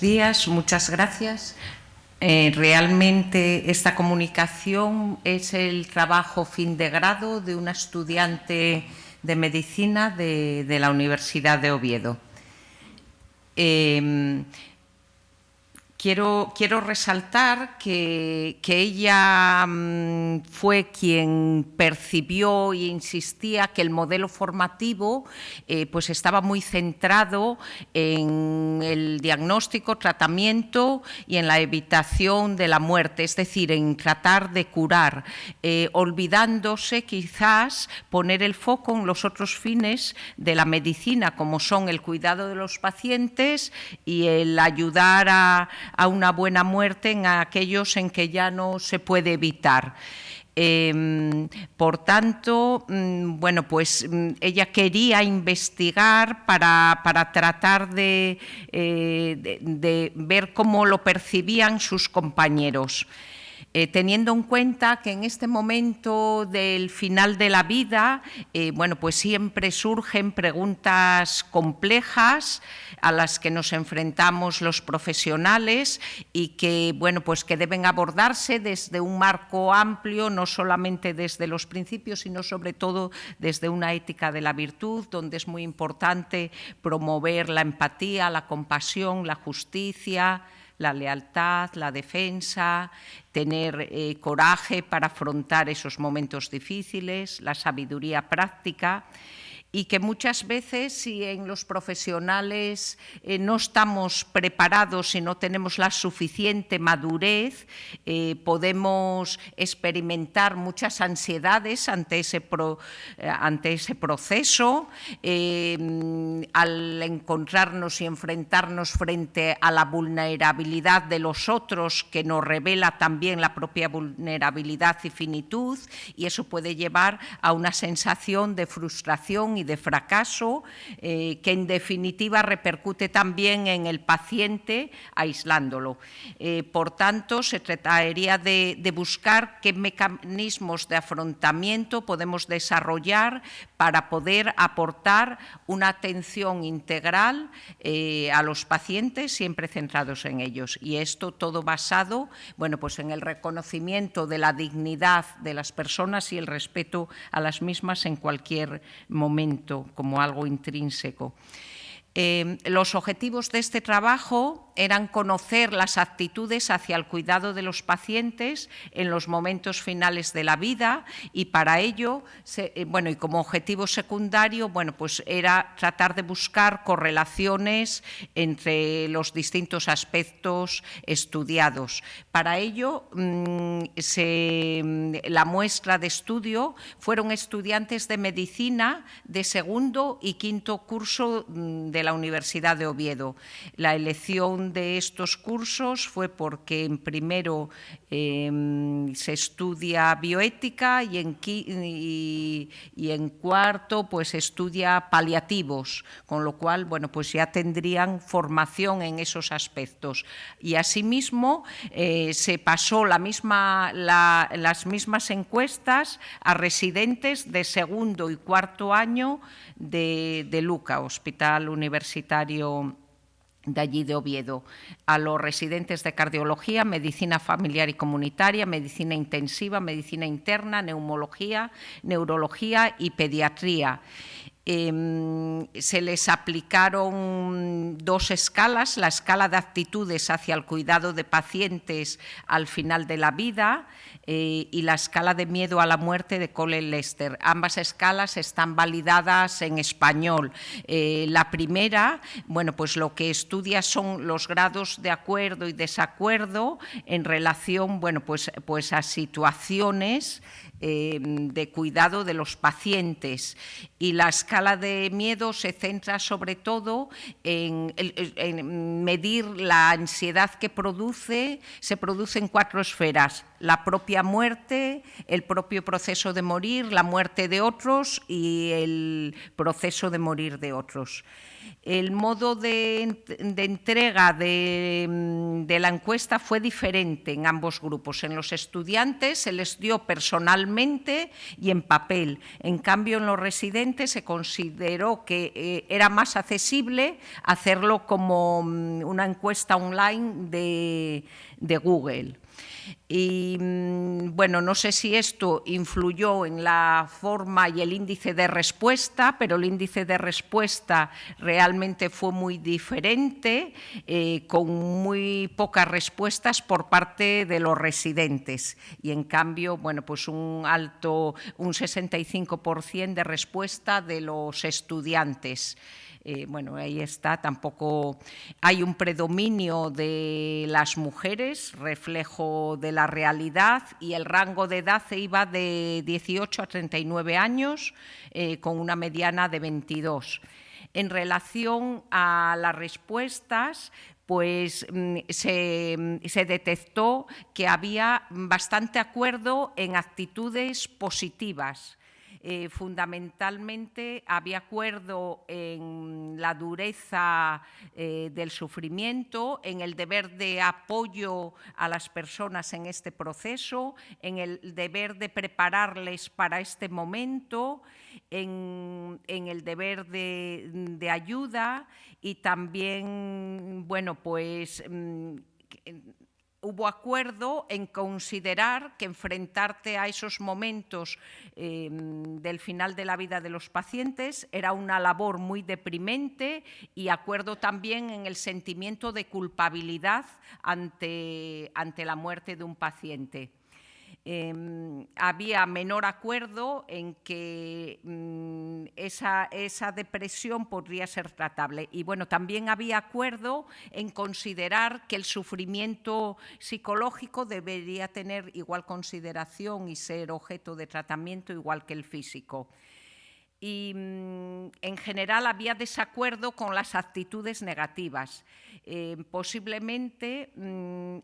días, muchas gracias. Realmente esta comunicación es el trabajo fin de grado de una estudiante de medicina de la Universidad de Oviedo. Quiero resaltar que ella fue quien percibió e insistía que el modelo formativo pues estaba muy centrado en el diagnóstico, tratamiento y en la evitación de la muerte, es decir, en tratar de curar, olvidándose quizás poner el foco en los otros fines de la medicina, como son el cuidado de los pacientes y el ayudar a una buena muerte en aquellos en que ya no se puede evitar. Por tanto, bueno, pues ella quería investigar para tratar de ver cómo lo percibían sus compañeros. Teniendo en cuenta que en este momento del final de la vida, bueno, pues siempre surgen preguntas complejas a las que nos enfrentamos los profesionales y que, bueno, pues que deben abordarse desde un marco amplio, no solamente desde los principios, sino sobre todo desde una ética de la virtud, donde es muy importante promover la empatía, la compasión, la justicia, la lealtad, la defensa, tener coraje para afrontar esos momentos difíciles, la sabiduría práctica, y que muchas veces, si en los profesionales no estamos preparados y no tenemos la suficiente madurez, podemos experimentar muchas ansiedades ante ese proceso, al encontrarnos y enfrentarnos frente a la vulnerabilidad de los otros, que nos revela también la propia vulnerabilidad y finitud, y eso puede llevar a una sensación de frustración y de fracaso, que en definitiva repercute también en el paciente, aislándolo. Por tanto, se trataría de buscar qué mecanismos de afrontamiento podemos desarrollar para poder aportar una atención integral a los pacientes, siempre centrados en ellos. Y esto todo basado, bueno, pues en el reconocimiento de la dignidad de las personas y el respeto a las mismas en cualquier momento, como algo intrínseco. Los objetivos de este trabajo eran conocer las actitudes hacia el cuidado de los pacientes en los momentos finales de la vida, y para ello, bueno, y como objetivo secundario, bueno, pues era tratar de buscar correlaciones entre los distintos aspectos estudiados. Para ello, la muestra de estudio fueron estudiantes de medicina de segundo y quinto curso de la Universidad de Oviedo. La elección de estos cursos fue porque en primero se estudia bioética y en cuarto pues se estudia paliativos, con lo cual, bueno, pues ya tendrían formación en esos aspectos. Y asimismo se pasó las mismas encuestas a residentes de segundo y cuarto año de Luca, Hospital Universitario de allí de Oviedo, a los residentes de cardiología, medicina familiar y comunitaria, medicina intensiva, medicina interna, neumología, neurología y pediatría. Se les aplicaron dos escalas, la escala de actitudes hacia el cuidado de pacientes al final de la vida y la escala de miedo a la muerte de Cole-Lester. Ambas escalas están validadas en español. La primera, bueno, pues lo que estudia son los grados de acuerdo y desacuerdo en relación, bueno, pues a situaciones de cuidado de los pacientes, y la escala de miedo se centra sobre todo en medir la ansiedad que se produce en 4 esferas: la propia muerte, el propio proceso de morir, la muerte de otros y el proceso de morir de otros. El modo de entrega de la encuesta fue diferente en ambos grupos. En los estudiantes se les dio personalmente y en papel. En cambio, en los residentes se consideró que era más accesible hacerlo como una encuesta online de Google. Y bueno, no sé si esto influyó en la forma y el índice de respuesta, pero el índice de respuesta realmente fue muy diferente, con muy pocas respuestas por parte de los residentes. Y en cambio, bueno, pues un 65% de respuesta de los estudiantes. Bueno, ahí está, tampoco hay un predominio de las mujeres, reflejo de la realidad, y el rango de edad iba de 18 a 39 años, con una mediana de 22. En relación a las respuestas, pues se detectó que había bastante acuerdo en actitudes positivas. Fundamentalmente había acuerdo en la dureza del sufrimiento, en el deber de apoyo a las personas en este proceso, en el deber de prepararles para este momento, en el deber de ayuda, y también, bueno, pues hubo acuerdo en considerar que enfrentarte a esos momentos del final de la vida de los pacientes era una labor muy deprimente, y acuerdo también en el sentimiento de culpabilidad ante la muerte de un paciente. Había menor acuerdo en que esa depresión podría ser tratable. Y bueno, también había acuerdo en considerar que el sufrimiento psicológico debería tener igual consideración y ser objeto de tratamiento igual que el físico. Y en general había desacuerdo con las actitudes negativas. Posiblemente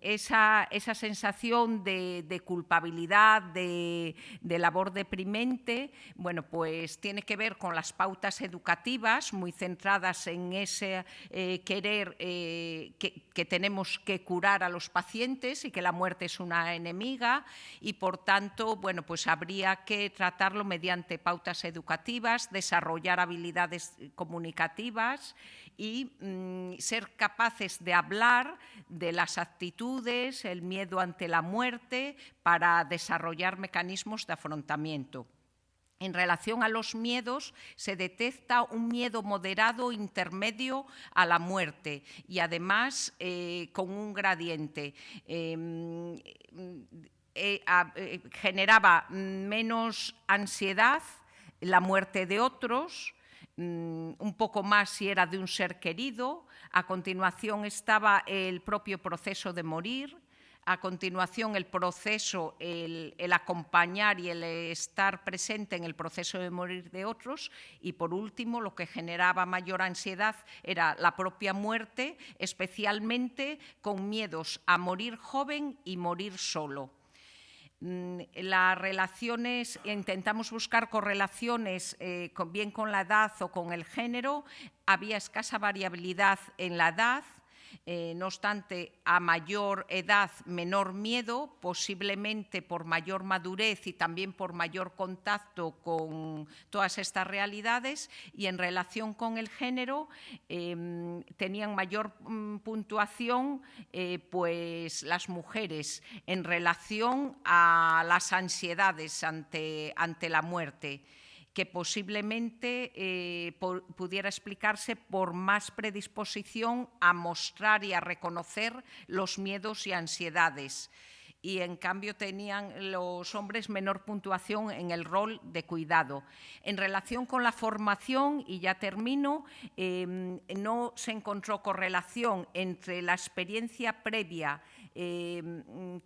esa sensación de culpabilidad, de labor deprimente, bueno, pues tiene que ver con las pautas educativas muy centradas en ese querer que tenemos que curar a los pacientes y que la muerte es una enemiga, y por tanto, bueno, pues habría que tratarlo mediante pautas educativas, desarrollar habilidades comunicativas y ser capaces de hablar de las actitudes, el miedo ante la muerte, para desarrollar mecanismos de afrontamiento. En relación a los miedos, se detecta un miedo moderado intermedio a la muerte, y además con un gradiente. Generaba menos ansiedad la muerte de otros, un poco más si era de un ser querido. A continuación estaba el propio proceso de morir. A continuación, el proceso, el acompañar y el estar presente en el proceso de morir de otros. Y por último, lo que generaba mayor ansiedad era la propia muerte, especialmente con miedos a morir joven y morir solo. Las relaciones, intentamos buscar correlaciones bien con la edad o con el género. Había escasa variabilidad en la edad. No obstante, a mayor edad, menor miedo, posiblemente por mayor madurez y también por mayor contacto con todas estas realidades. Y en relación con el género, tenían mayor puntuación pues las mujeres en relación a las ansiedades ante la muerte, que posiblemente pudiera explicarse por más predisposición a mostrar y a reconocer los miedos y ansiedades. Y en cambio tenían los hombres menor puntuación en el rol de cuidado. En relación con la formación, y ya termino, no se encontró correlación entre la experiencia previa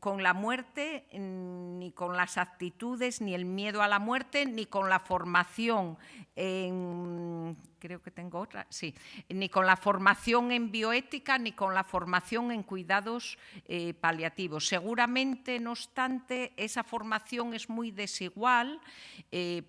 con la muerte, ni con las actitudes, ni el miedo a la muerte, ni con la formación creo que tengo otra, sí, ni con la formación en bioética, ni con la formación en cuidados paliativos. Seguramente Desgraciadamente, no obstante, esa formación es muy desigual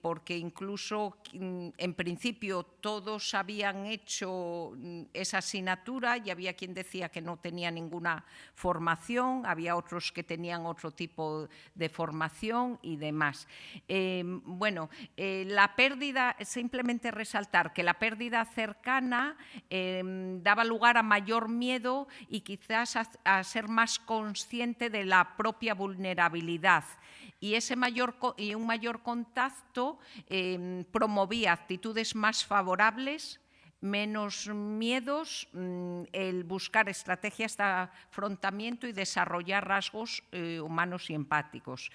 porque incluso en principio todos habían hecho esa asignatura y había quien decía que no tenía ninguna formación, había otros que tenían otro tipo de formación y demás. La pérdida, simplemente resaltar que la pérdida cercana daba lugar a mayor miedo y quizás a ser más consciente de la propia vulnerabilidad. Y un mayor contacto promovía actitudes más favorables, menos miedos, el buscar estrategias de afrontamiento y desarrollar rasgos humanos y empáticos.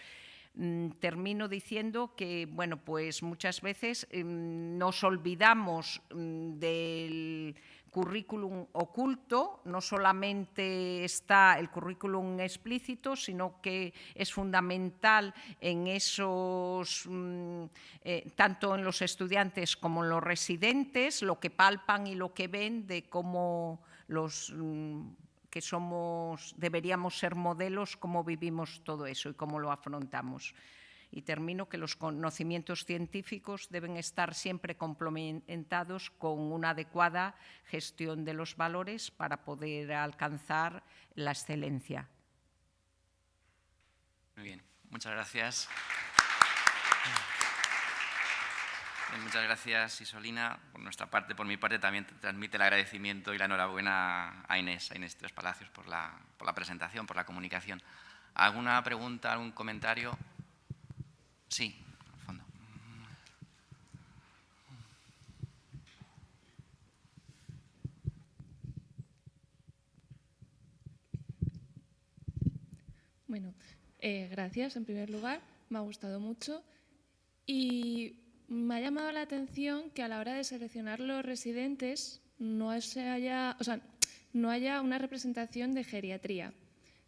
Termino diciendo que, bueno, pues muchas veces nos olvidamos del currículum oculto, no solamente está el currículum explícito, sino que es fundamental en esos, tanto en los estudiantes como en los residentes, lo que palpan y lo que ven de cómo los que deberíamos ser modelos, cómo vivimos todo eso y cómo lo afrontamos. Y termino que los conocimientos científicos deben estar siempre complementados con una adecuada gestión de los valores para poder alcanzar la excelencia. Muy bien, muchas gracias. Muchas gracias, Isolina. Por nuestra parte, por mi parte, también te transmite el agradecimiento y la enhorabuena a Inés Tres Palacios por la presentación, por la comunicación. ¿Alguna pregunta, algún comentario? Sí, al fondo. Bueno, gracias en primer lugar, me ha gustado mucho y me ha llamado la atención que a la hora de seleccionar los residentes no haya una representación de geriatría.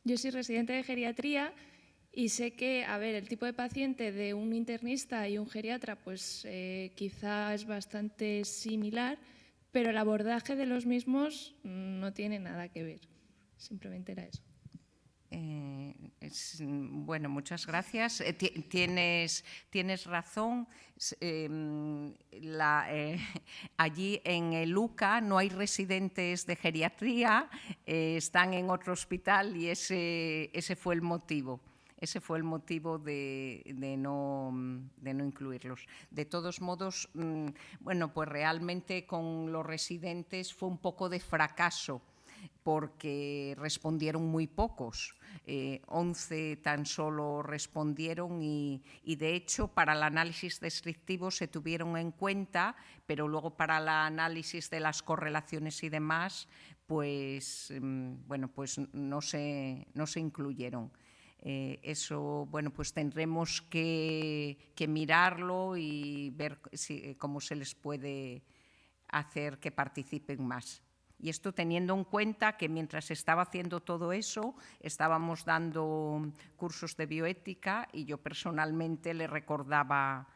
Yo soy residente de geriatría y sé que, a ver, el tipo de paciente de un internista y un geriatra pues quizá es bastante similar, pero el abordaje de los mismos no tiene nada que ver. Simplemente era eso. Bueno, muchas gracias. Tienes razón. Allí en el UCA no hay residentes de geriatría, están en otro hospital y ese fue el motivo. Ese fue el motivo de no incluirlos. De todos modos, bueno, pues realmente con los residentes fue un poco de fracaso, porque respondieron muy pocos, 11 tan solo respondieron y de hecho para el análisis descriptivo se tuvieron en cuenta, pero luego para el análisis de las correlaciones y demás, pues, bueno, pues no se incluyeron. Eso, bueno, pues tendremos que mirarlo y ver cómo se les puede hacer que participen más. Y esto teniendo en cuenta que mientras estaba haciendo todo eso, estábamos dando cursos de bioética y yo personalmente le recordaba,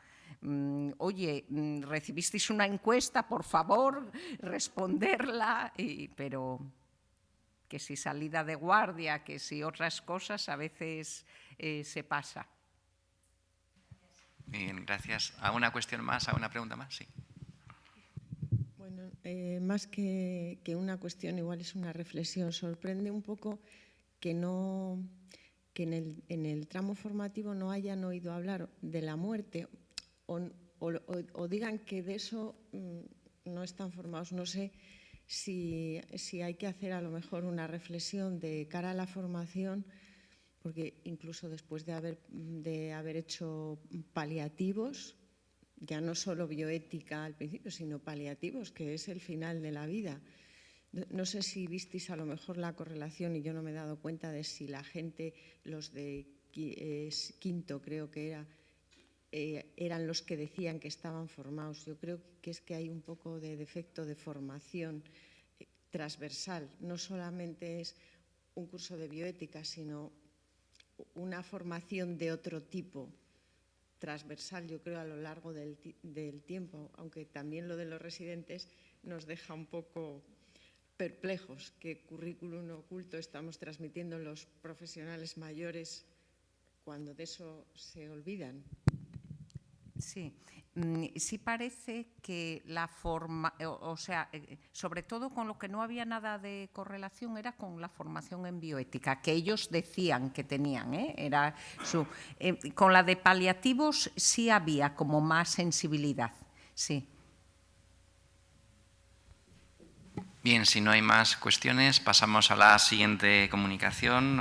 oye, recibisteis una encuesta, por favor, responderla, pero que si salida de guardia, que si otras cosas, a veces se pasa. Bien, gracias. ¿Alguna cuestión más? ¿Alguna pregunta más? Sí. Bueno, más que una cuestión, igual es una reflexión. Sorprende un poco que en el tramo formativo no hayan oído hablar de la muerte o digan que de eso no están formados. No sé si hay que hacer a lo mejor una reflexión de cara a la formación, porque incluso después de haber hecho paliativos, ya no solo bioética al principio, sino paliativos, que es el final de la vida. No sé si visteis a lo mejor la correlación, y yo no me he dado cuenta de si la gente, los de quinto creo que eran los que decían que estaban formados. Yo creo que es que hay un poco de defecto de formación transversal. No solamente es un curso de bioética, sino una formación de otro tipo, transversal, yo creo, a lo largo del tiempo, aunque también lo de los residentes nos deja un poco perplejos qué currículum oculto estamos transmitiendo los profesionales mayores cuando de eso se olvidan. Sí, sí parece que la forma, o sea, sobre todo con lo que no había nada de correlación era con la formación en bioética, que ellos decían que tenían, era con la de paliativos sí había como más sensibilidad, sí. Bien, si no hay más cuestiones, pasamos a la siguiente comunicación.